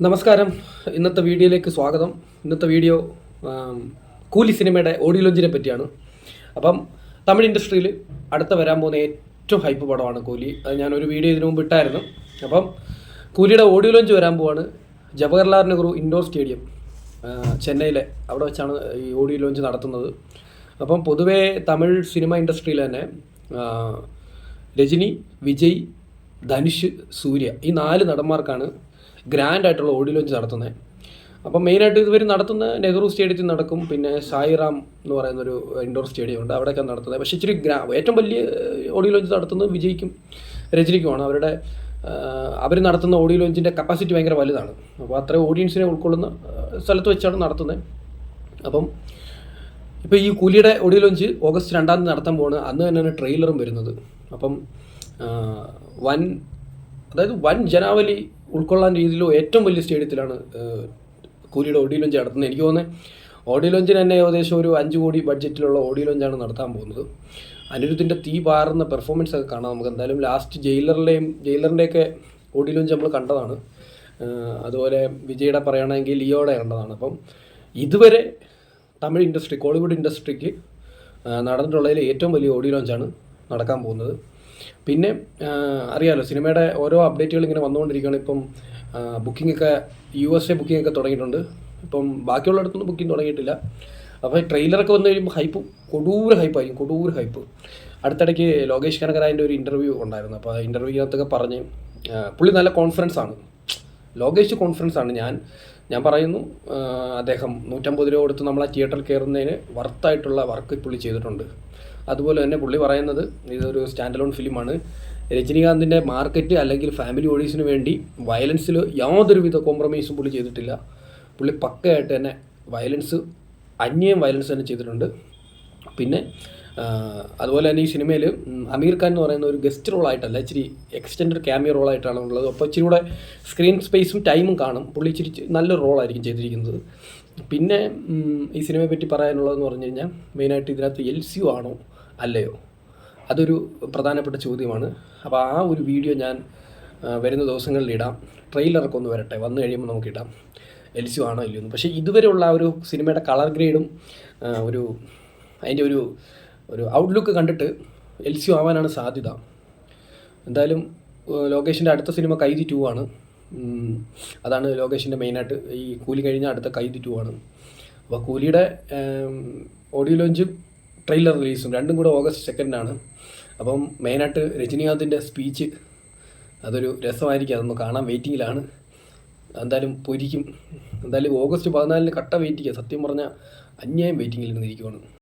നമസ്കാരം. ഇന്നത്തെ വീഡിയോയിലേക്ക് സ്വാഗതം. ഇന്നത്തെ വീഡിയോ കൂലി സിനിമയുടെ ഓഡിയോ ലോഞ്ചിനെ പറ്റിയാണ്. അപ്പം തമിഴ് ഇൻഡസ്ട്രിയിൽ അടുത്ത വരാൻ പോകുന്ന ഏറ്റവും ഹൈപ്പ് പടമാണ് കൂലി. അത് ഞാനൊരു വീഡിയോ ഇതിനു മുമ്പ് ഇട്ടായിരുന്നു. അപ്പം കൂലിയുടെ ഓഡിയോ ലോഞ്ച് വരാൻ പോവാണ്. ജവഹർലാൽ നെഹ്റു ഇൻഡോർ സ്റ്റേഡിയം ചെന്നൈയിലെ അവിടെ വെച്ചാണ് ഈ ഓഡിയോ ലോഞ്ച് നടത്തുന്നത്. അപ്പം പൊതുവേ തമിഴ് സിനിമ ഇൻഡസ്ട്രിയിൽ തന്നെ രജനി, വിജയ്, ധനുഷ്, സൂര്യ ഈ 4 നടന്മാർക്കാണ് ഗ്രാൻഡായിട്ടുള്ള ഓഡിയോ ലോഞ്ച് നടത്തുന്നത്. അപ്പം മെയിനായിട്ട് ഇതുവരെ നടത്തുന്ന നെഹ്റു സ്റ്റേഡിയത്തിൽ നടക്കും. പിന്നെ സായിറാം എന്ന് പറയുന്നൊരു ഇൻഡോർ സ്റ്റേഡിയം ഉണ്ട്, അവിടെയൊക്കെയാണ് നടത്തുന്നത്. പക്ഷേ ഇച്ചിരി ഏറ്റവും വലിയ ഓഡിയോ ലോഞ്ച് നടത്തുന്നത് വിജയ്ക്കും രജനിക്കുമാണ്. അവർ നടത്തുന്ന ഓഡിയോ ലോഞ്ചിൻ്റെ കപ്പാസിറ്റി ഭയങ്കര വലുതാണ്. അപ്പോൾ അത്രയും ഓഡിയൻസിനെ ഉൾക്കൊള്ളുന്ന സ്ഥലത്ത് വെച്ചാണ് നടത്തുന്നത്. അപ്പം ഇപ്പോൾ ഈ കൂലിയുടെ ഓഡിയോ ലോഞ്ച് ഓഗസ്റ്റ് 2 നടത്താൻ പോവാണ്. അന്ന് തന്നെയാണ് ട്രെയിലറും വരുന്നത്. അപ്പം വൻ ജനാവലി ഉൾക്കൊള്ളാൻ രീതിയിലോ ഏറ്റവും വലിയ സ്റ്റേഡിയത്തിലാണ് കൂലിയുടെ ഓഡിയോ ലോഞ്ച് നടത്തുന്നത്. എനിക്ക് തോന്നുന്നത് ഓഡിയോ ലോഞ്ചിന് തന്നെ ഏകദേശം ഒരു 5 കോടി ബഡ്ജറ്റിലുള്ള ഓഡിയോ ലോഞ്ചാണ് നടത്താൻ പോകുന്നത്. അനിരുദ്ധിൻ്റെ തീ പാറുന്ന പെർഫോമൻസ് ഒക്കെ കാണാം നമുക്ക്. എന്തായാലും ലാസ്റ്റ് ജയിലറിൻ്റെയൊക്കെ ഓഡിയോ ലോഞ്ച് നമ്മൾ കണ്ടതാണ്. അതുപോലെ വിജയുടെ പറയുകയാണെങ്കിൽ ലിയോയുടെ കണ്ടതാണ്. അപ്പം ഇതുവരെ തമിഴ് ഇൻഡസ്ട്രി, കോളിവുഡ് ഇൻഡസ്ട്രിക്ക് നടന്നിട്ടുള്ളതിൽ ഏറ്റവും വലിയ ഓഡിയോ ലോഞ്ചാണ് നടക്കാൻ പോകുന്നത്. പിന്നെ അറിയാമല്ലോ, സിനിമയുടെ ഓരോ അപ്ഡേറ്റുകൾ ഇങ്ങനെ വന്നുകൊണ്ടിരിക്കുകയാണ്. ഇപ്പം ബുക്കിങ്ങൊക്കെ USA ബുക്കിങ്ങൊക്കെ തുടങ്ങിയിട്ടുണ്ട്. ഇപ്പം ബാക്കിയുള്ളിടത്തൊന്നും ബുക്കിംഗ് തുടങ്ങിയിട്ടില്ല. അപ്പോൾ ട്രെയിലറൊക്കെ വന്നു കഴിയുമ്പോൾ കൊടൂര ഹൈപ്പ്. അടുത്തിടയ്ക്ക് ലോകേഷ് കനകരാജിൻ്റെ ഒരു ഇൻ്റർവ്യൂ ഉണ്ടായിരുന്നു. അപ്പോൾ ആ ഇൻ്റർവ്യൂവിനകത്തൊക്കെ പറഞ്ഞ് പുള്ളി നല്ല കോൺഫിഡൻസ് ആണ്. ലോകേഷ് കോൺഫിഡൻസ് ആണ്. ഞാൻ പറയുന്നു, അദ്ദേഹം 150 രൂപ കൊടുത്ത് നമ്മളെ തിയേറ്ററിൽ കയറുന്നതിന് വർത്തായിട്ടുള്ള വർക്ക് പുള്ളി ചെയ്തിട്ടുണ്ട്. അതുപോലെ തന്നെ പുള്ളി പറയുന്നത് ഇതൊരു സ്റ്റാൻഡ് അലോൺ ഫിലിമാണ്. രജനീകാന്തിൻ്റെ മാർക്കറ്റ് അല്ലെങ്കിൽ ഫാമിലി ഓഡീസിന് വേണ്ടി വയലൻസിൽ യാതൊരുവിധ കോംപ്രമൈസും പുള്ളി ചെയ്തിട്ടില്ല. പുള്ളി പക്കയായിട്ട് തന്നെ അന്യം വയലൻസ് തന്നെ ചെയ്തിട്ടുണ്ട്. പിന്നെ അതുപോലെ തന്നെ ഈ സിനിമയിൽ അമീർ ഖാൻ എന്ന് പറയുന്ന ഒരു ഗസ്റ്റ് റോളായിട്ടല്ല, ഇച്ചിരി എക്സ്റ്റൻഡ് ക്യാമിയോ റോളായിട്ടാണ് ഉള്ളത്. അപ്പോൾ ഇച്ചിരി കൂടെ സ്ക്രീൻ സ്പേസും ടൈമും കാണും. പുള്ളി ഇച്ചിരി നല്ലൊരു റോളായിരിക്കും ചെയ്തിരിക്കുന്നത്. പിന്നെ ഈ സിനിമയെ പറ്റി പറയാനുള്ളതെന്ന് പറഞ്ഞു കഴിഞ്ഞാൽ മെയിനായിട്ട് ഇതിനകത്ത് LCU ആണോ അല്ലയോ, അതൊരു പ്രധാനപ്പെട്ട ചോദ്യമാണ്. അപ്പോൾ ആ ഒരു വീഡിയോ ഞാൻ വരുന്ന ദിവസങ്ങളിൽ ഇടാം. ട്രെയിലറൊക്കെ ഒന്ന് വരട്ടെ, വന്നു കഴിയുമ്പോൾ നമുക്കിടാം LCU ആണോ ഇല്ലയോ എന്ന്. പക്ഷേ ഇതുവരെയുള്ള ആ ഒരു സിനിമയുടെ കളർ ഗ്രേഡും അതിൻ്റെ ഒരു ഔട്ട്ലുക്ക് കണ്ടിട്ട് LCU ആവാനാണ് സാധ്യത. എന്തായാലും ലോകേഷിൻ്റെ അടുത്ത സിനിമ കൈദി 2 ആണ്. അതാണ് ലോകേഷിൻ്റെ മെയിനായിട്ട്. ഈ കൂലി കഴിഞ്ഞാൽ അടുത്ത കൈദി 2 ആണ്. അപ്പോൾ കൂലിയുടെ ഓഡിയോ ലോഞ്ചും ട്രെയിലർ റിലീസും രണ്ടും കൂടെ ഓഗസ്റ്റ് 2 അപ്പം മെയിനായിട്ട് രജനീകാന്തിൻ്റെ സ്പീച്ച് അതൊരു രസമായിരിക്കും. അതൊന്ന് കാണാൻ വെയിറ്റിങ്ങിലാണ്. എന്തായാലും പൊരിക്കും. എന്തായാലും ഓഗസ്റ്റ് 14 കട്ട വെയിറ്റ് ചെയ്യുക. സത്യം പറഞ്ഞാൽ അന്യായം വെയിറ്റിങ്ങിൽ നിന്നിരിക്കുവാണ്.